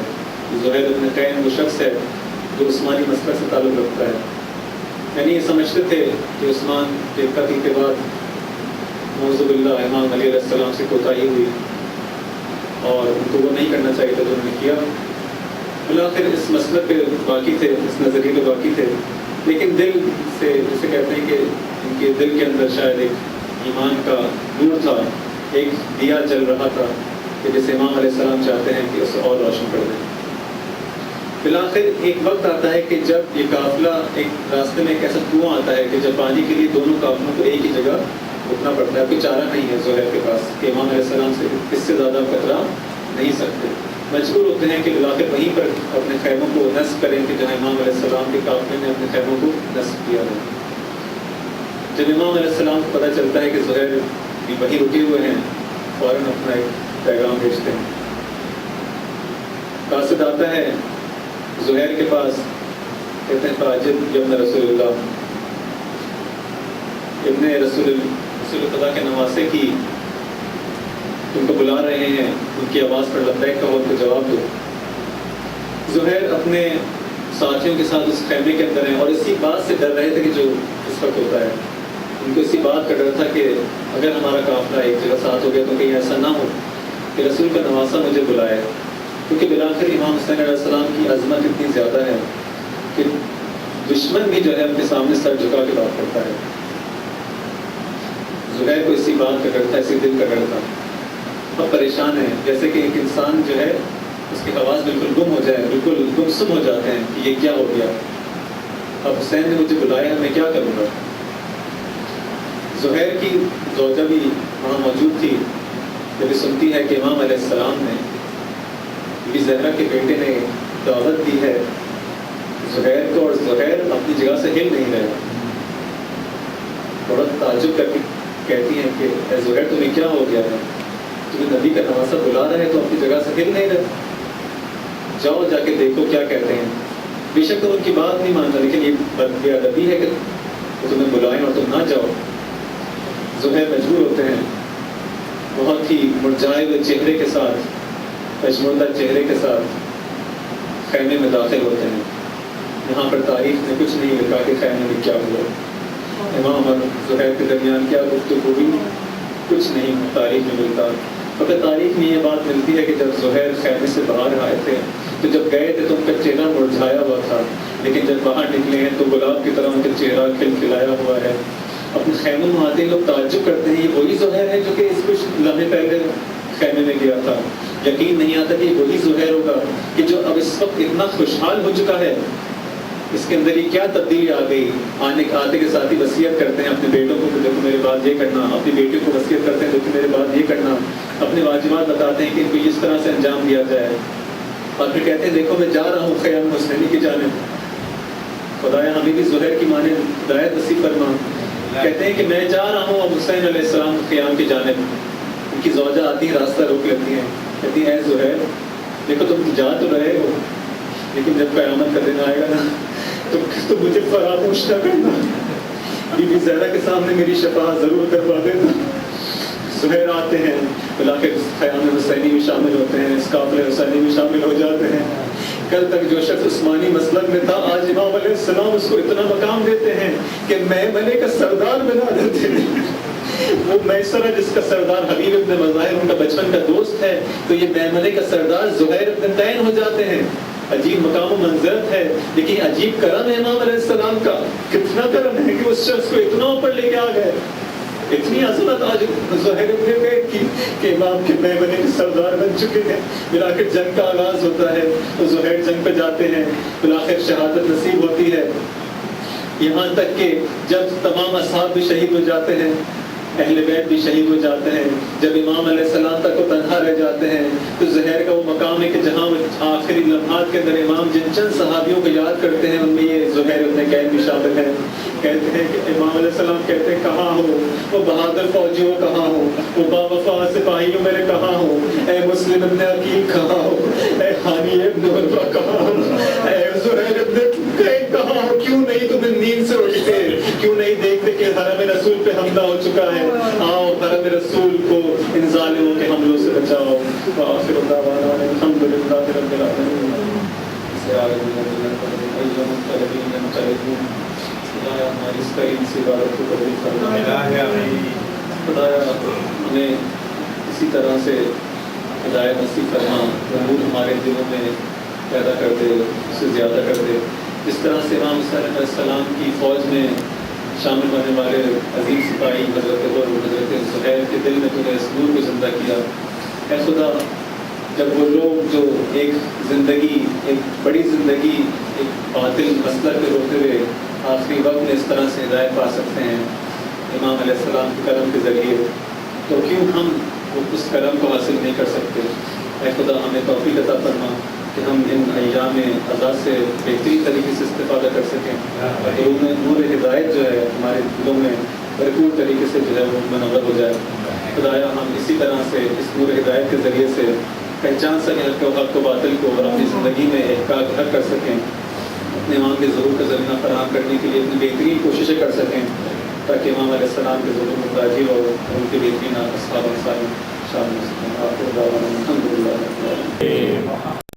زہیر ابن قیم وہ شخص ہے جو عثمانی مسلک سے تعلق رکھتا ہے. یعنی یہ سمجھتے تھے کہ عثمان کے قتل کے بعد نعوذ باللہ امام علی علیہ السلام سے کوتاہی ہوئی اور ان کو وہ نہیں کرنا چاہیے تھا جو انہوں نے کیا. بالآخر اس مسلک پہ باقی تھے، اس نظریے پہ باقی تھے، لیکن دل سے جسے کہتے ہیں کہ ان کے دل کے اندر شاید ایک ایمان کا نور تھا، ایک دیا جل رہا تھا کہ جسے امام علیہ السلام چاہتے ہیں کہ اسے اور روشن کر دیں. بالآخر ایک وقت آتا ہے کہ جب یہ قافلہ ایک راستے میں ایک ایسا کنواں آتا ہے کہ جب پانی کے لیے دونوں قافلوں کو ایک ہی جگہ رکنا پڑتا ہے. کوئی چارہ نہیں ہے زہیر کے پاس کہ امام علیہ السلام سے اس سے زیادہ کترا نہیں سکتے. مجبور ہوتے ہیں کہ بالآخر وہیں پر اپنے خیموں کو نصب کریں کہ جہاں امام علیہ السلام کے قافلے نے اپنے خیموں کو نصب کیا ہے. جب امام علیہ السلام کو پتہ چلتا ہے کہ زہیر بھی وہیں رکے ہوئے ہیں، فوراً اپنا ایک پیغام بھیجتے ہیں. قاصد آتا ہے زہیر کے پاس، کہتے ہیں فاجب ابن رسول اللہ، ابن رسول خدا کے نواسے کی ان کو بلا رہے ہیں، ان کی آواز پر لبیک کہو، ان کو جواب دو. زہیر اپنے ساتھیوں کے ساتھ اس خیمے کے اندر ہیں اور اسی بات سے ڈر رہے تھے کہ جو اس وقت ہوتا ہے. ان کو اسی بات کا ڈر تھا کہ اگر ہمارا قافلہ ایک جگہ ساتھ ہو گیا تو کہیں ایسا نہ ہو کہ رسول کا نواسہ مجھے بلائے. کیونکہ بالآخر امام حسین علیہ السلام کی عظمت اتنی زیادہ ہے کہ دشمن بھی جو ہے اپنے سامنے سر جھکا کے بات کرتا ہے. زہیر کو اسی بات کا ڈر تھا، اسی دل کا ڈر تھا. اب پریشان ہے، جیسے کہ ایک انسان جو ہے اس کی حواس بالکل گم ہو جائے، بالکل گمسم ہو جاتے ہیں کہ یہ کیا ہو گیا. اب حسین نے مجھے بلایا، میں کیا کروں گا. زہیر کی زوجہ بھی وہاں موجود تھی. جب یہ سنتی ہے کہ امام علیہ السلام نے بی زہرا کے بیٹے نے دعوت دی ہے زہیر کو، اور زہیر اپنی جگہ سے ہل نہیں رہا، بڑا تعجب کر کے کہتی ہیں کہ اے زہیر تمہیں کیا ہو گیا ہے، تمہیں نبی کا نواسہ بلا رہے ہیں تو اپنی جگہ سے ہل نہیں رہے، جاؤ جا کے دیکھو کیا کہتے ہیں. بے شک تم ان کی بات نہیں مانتا، لیکن یہ بے ادبی ہے کہ وہ تمہیں بلائیں اور تم نہ جاؤ. زہیر مجبور ہوتے ہیں، بہت ہی مرجھائے ہوئے چہرے کے ساتھ، پشمردہ چہرے کے ساتھ خیمے میں داخل ہوتے ہیں. یہاں پر تاریخ میں کچھ نہیں لکھا کہ خیمے میں کیا ہوا، امام اور زہیر کے درمیان کیا گفتگو ہوئی، کچھ نہیں تاریخ میں ملتا. فقط تاریخ میں یہ بات ملتی ہے کہ جب زہیر خیمے سے باہر آئے تھے تو جب گئے تھے تو ان کا چہرہ مرجھایا ہوا تھا، لیکن جب باہر نکلے ہیں تو گلاب کی طرح ان کا چہرہ کھلکھلایا ہوا ہے. اپنے خیمے میں آتے لوگ تعجب کرتے ہیں یہ وہی زہیر ہے جو کہ اس کچھ لمحے پہلے خیمے میں گیا تھا. یقین نہیں آتا کہ یہ وہی زہیر ہوگا کہ جو اب اس وقت اتنا خوشحال ہو چکا ہے اس کے اندر یہ کیا تبدیلی آ گئی؟ آتے کے ساتھ ہی وصیت کرتے ہیں اپنے بیٹوں کو کہ دیکھو میرے بعد یہ کرنا، اپنی بیٹیوں کو وصیت کرتے ہیں دیکھو میرے بعد یہ کرنا، اپنے واجبات بتاتے ہیں کہ ان کو اس طرح سے انجام دیا جائے، اور پھر کہتے ہیں دیکھو میں جا رہا ہوں خیام حسینی کی جانب، خدایا ہمیں بھی زہیر کی مانے ہدایت نصیب فرما۔ کہتے ہیں کہ میں جا رہا ہوں اب حسین علیہ السلام خیام کی جانب، ان کی زوجہ آتی ہیں راستہ روک لیتی ہیں، کہتی ہیں اے زہیر دیکھو تم جا تو رہے ہو لیکن جب قیامت کا دن آئے گا نا تو مجھے فراموش نہ کرنا، بی بی زہرا کے سامنے میری شفاعت ضرور کروا دینا۔ زہیر آتے ہیں بلاخر خیام حسینی میں شامل ہوتے ہیں، اس قافلے حسینی میں شامل ہو جاتے ہیں۔ کل تک جو شخص عثمانی مسلک میں تھا آج امام علیہ السلام اس کو اتنا مقام دیتے ہیں کہ میمنے کا سردار بنا دیتے ہیں۔ وہ میسرہ جس کا سردار حبیب ابن مظاہر ان کا بچپن کا دوست ہے، تو یہ میمنے کا سردار زہیر ابن تین ہو جاتے ہیں۔ عجیب مقام و منزلت ہے، لیکن عجیب کرم ہے امام علیہ السلام کا، کتنا کرم ہے کہ اس شخص کو اتنا اوپر لے کے آ گئے۔ اتنی عظمت آج زہیر ابن بیت کی کہ امام کے میمنے کے سردار بن چکے ہیں۔ بلاخر جنگ کا آغاز ہوتا ہے تو زہیر جنگ پہ جاتے ہیں، بلاخر شہادت نصیب ہوتی ہے، یہاں تک کہ جب تمام اصحاب بھی شہید ہو جاتے ہیں، اہل بیت بھی شہید ہو جاتے ہیں، جب امام علیہ السلام تک وہ تنہا رہ جاتے ہیں تو زہیر کا وہ مقام ہے کہ جہاں آخری لمحات کے اندر امام جن چند صحابیوں کو یاد کرتے ہیں ان میں یہ زہیر ابن کعب بھی شامل ہے۔ کہتے ہیں کہ امام علیہ السلام کہتے ہیں کہاں ہو وہ بہادر فوجیوں کہاں ہو، وہ باوفا سپاہیوں میرے کہاں ہو، اے مسلم ابن عقیل کہاں ہو، اے حانی ابن عرفہ کہاں ہو، اے زہیر ابن کعب کہاں ہو، کیوں نہیں تمہیں نیند سے اٹھتے، کیوں نہیں دیکھتے کہ حرم رسول پہ حملہ ہو چکا ہے، آؤ حرم رسول کو ان ظالموں کے حملوں سے بچاؤ۔ وآخر دعوانا الحمدللہ رب العالمین۔ خدایا ہماری اس کریم سی عبادت کو قبول فرما، خدایا ہمیں اسی طرح سے ہدایت نصیب فرما، نور ہمارے دلوں میں پیدا کر دے، اسے زیادہ کر دے، جس طرح سے امام حسین علیہ السلام کی فوج میں شامل ہونے والے عظیم سپاہی حضرت غور حضرت زہیر کے دل میں تو نے اس نور کو زندہ کیا۔ اے خدا جب وہ لوگ جو ایک زندگی، ایک بڑی زندگی ایک باطل مسلک پہ ہوتے ہوئے آخری وقت میں اس طرح سے ہدایت پا سکتے ہیں امام علیہ السلام کے کرم کے ذریعے، تو کیوں ہم اس کرم کو حاصل نہیں کر سکتے؟ اے خدا ہمیں توفیق عطا فرما کہ ہم ان ایام عزا سے بہترین طریقے سے استفادہ کر سکیں، اور نور ہدایت جو ہے ہمارے دلوں میں بھرپور طریقے سے جو ہے وہ منور ہو جائے۔ خدایا ہم اسی طرح سے اس نور ہدایت کے ذریعے سے پہچان سکیں حق و باطل کو، اور اپنی زندگی میں احقاق حق کر سکیں، اپنے امام کے ظہور کا زمینہ فراہم کرنے کے لیے اپنی بہترین کوششیں کر سکیں، تاکہ امام علیہ السلام کے ظہور میں تاجر اور ان کے بہترین اصحاب شامل ہو سکیں۔